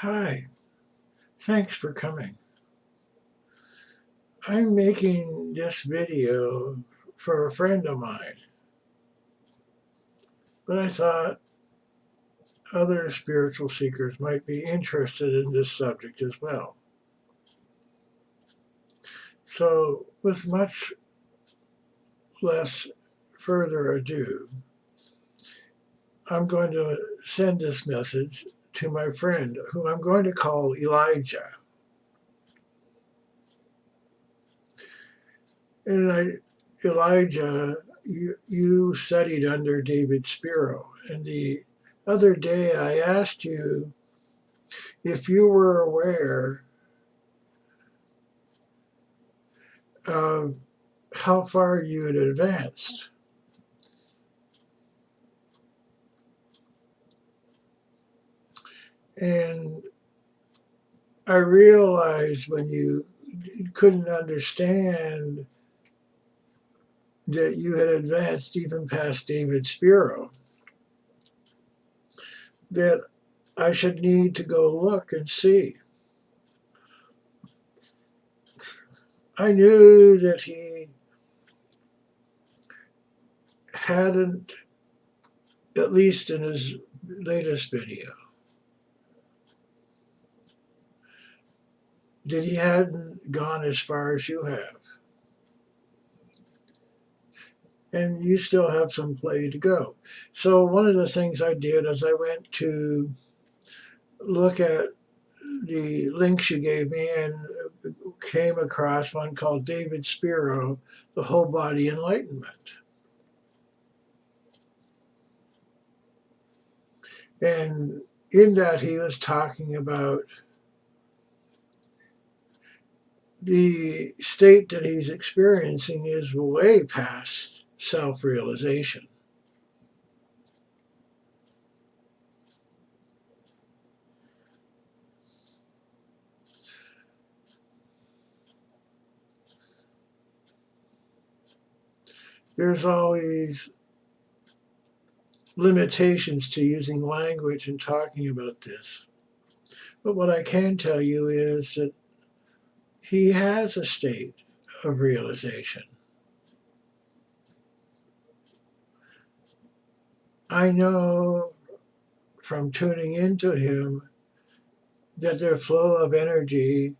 Hi, thanks for coming. I'm making this video for a friend of mine, but I thought other spiritual seekers might be interested in this subject as well. So, with much less further ado, I'm going to send this message to my friend, who I'm going to call Elijah. Elijah, you studied under David Spero, and the other day I asked you if you were aware of how far you had advanced. And I realized when you couldn't understand that you had advanced even past David Spero, that I should need to go look and see. I knew that he hadn't, at least in his latest video, that he hadn't gone as far as you have. And you still have some play to go. So one of the things I did is I went to look at the links you gave me and came across one called David Spero, The Whole Body Enlightenment. And in that he was talking about the state that he's experiencing is way past self-realization. There's always limitations to using language and talking about this. But what I can tell you is that he has a state of realization. I know from tuning into him that the flow of energy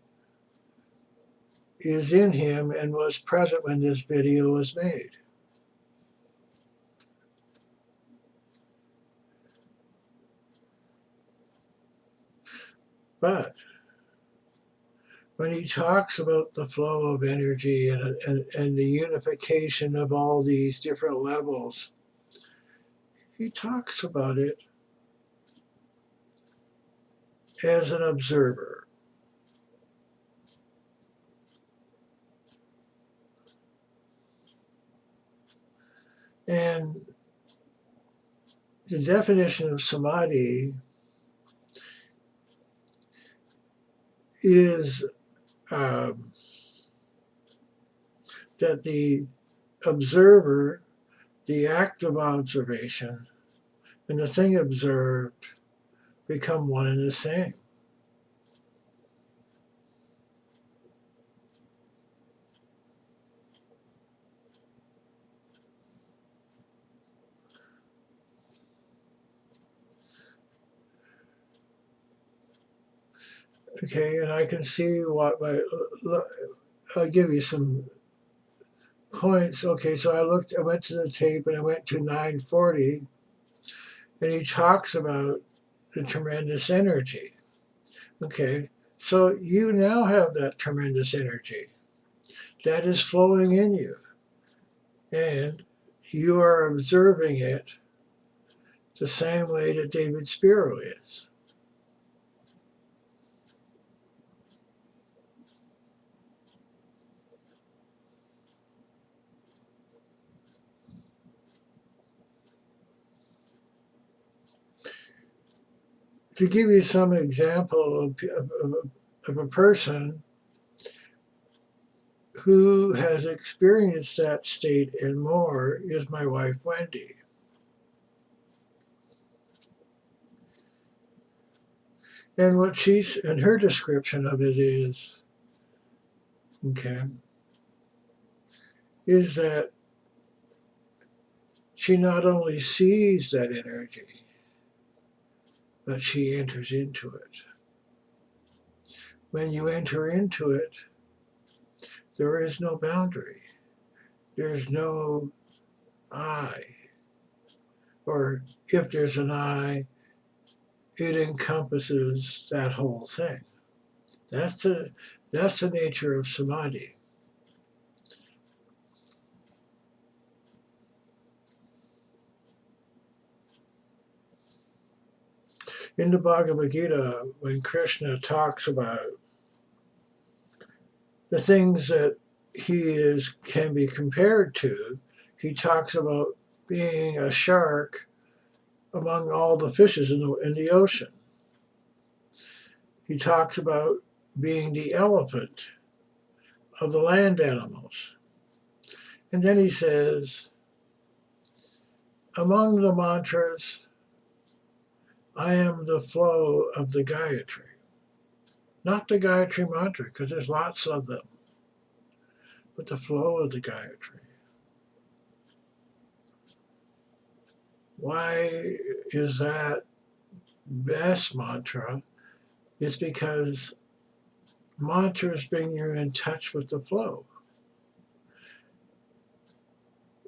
is in him and was present when this video was made. But when he talks about the flow of energy and the unification of all these different levels, he talks about it as an observer. And the definition of samadhi is that the observer, the act of observation, and the thing observed become one and the same. Okay, and I can see what I'll give you some points. Okay, so I went to the tape and I went to 940, and he talks about the tremendous energy. Okay, so you now have that tremendous energy that is flowing in you, and you are observing it the same way that David Spero is. To give you some example of a person who has experienced that state and more is my wife, Wendy. And what she's, and her description of it is, okay, is that she not only sees that energy, but she enters into it. When you enter into it, there is no boundary. There's no I. Or if there's an I, it encompasses that whole thing. That's the nature of samadhi. In the Bhagavad Gita, when Krishna talks about the things that can be compared to, he talks about being a shark among all the fishes in the ocean. He talks about being the elephant of the land animals. And then he says, among the mantras, I am the flow of the Gayatri. Not the Gayatri mantra, because there's lots of them, but the flow of the Gayatri. Why is that best mantra? It's because mantras bring you in touch with the flow.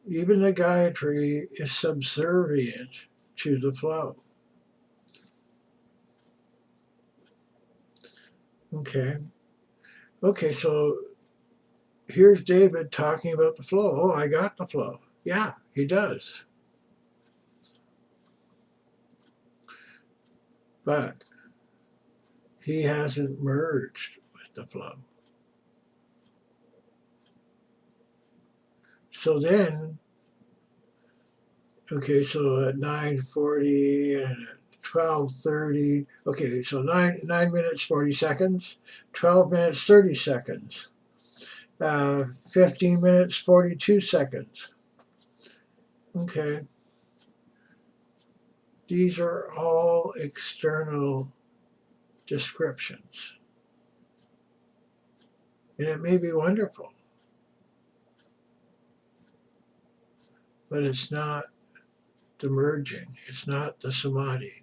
Even the Gayatri is subservient to the flow. Okay. Okay, so here's David talking about the flow. Oh, I got the flow. Yeah, he does. But he hasn't merged with the flow. So then, okay, so at 9:40 and at 12:30, okay, so 9 minutes 40 seconds, 12 minutes 30 seconds, 15 minutes 42 seconds. Okay, these are all external descriptions, and it may be wonderful, but it's not the merging, it's not the samadhi.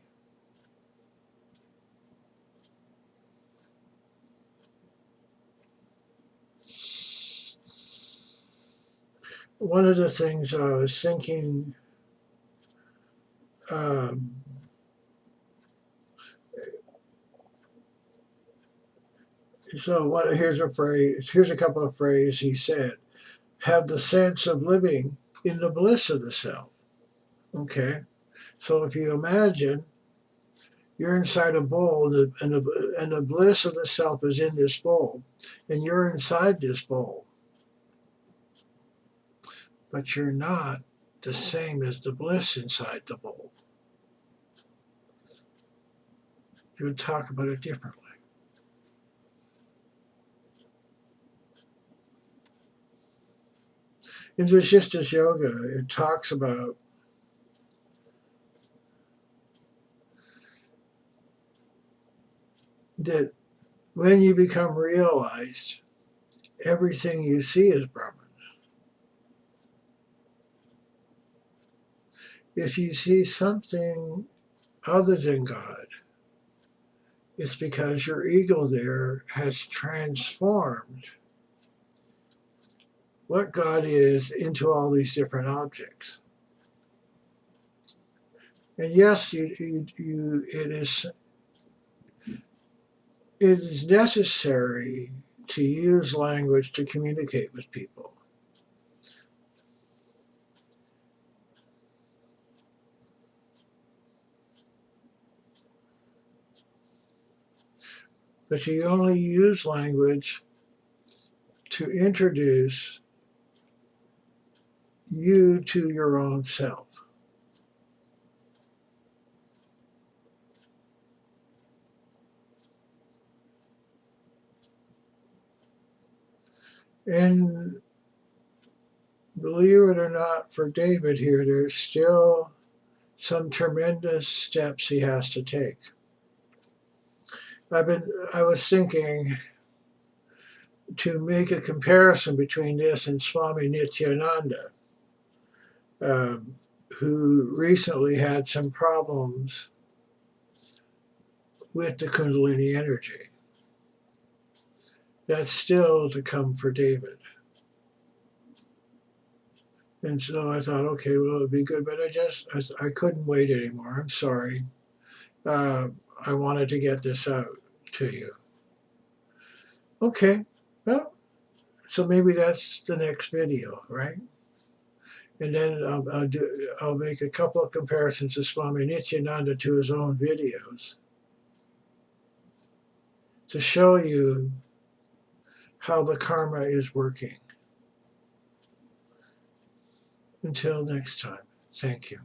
One of the things I was thinking, um, here's a phrase, here's a couple of phrases he said. Have the sense of living in the bliss of the self. Okay, so if you imagine you're inside a bowl and the bliss of the self is in this bowl, and you're inside this bowl, but you're not the same as the bliss inside the bowl. You would talk about it differently. In Vasishtha's yoga, it talks about that when you become realized, everything you see is Brahman. If you see something other than God, it's because your ego there has transformed what God is into all these different objects. And yes, it is necessary to use language to communicate with people. But you only use language to introduce you to your own self. And believe it or not, for David here, there's still some tremendous steps he has to take. I was thinking to make a comparison between this and Swami Nityananda, um, who recently had some problems with the Kundalini energy. That's still to come for David. And so I thought, okay, well, it'd be good, but I couldn't wait anymore. I'm sorry. Uh, I wanted to get this out to you. Okay, well, so maybe that's the next video, right? And then I'll make a couple of comparisons of Swami Nityananda to his own videos to show you how the karma is working. Until next time, thank you.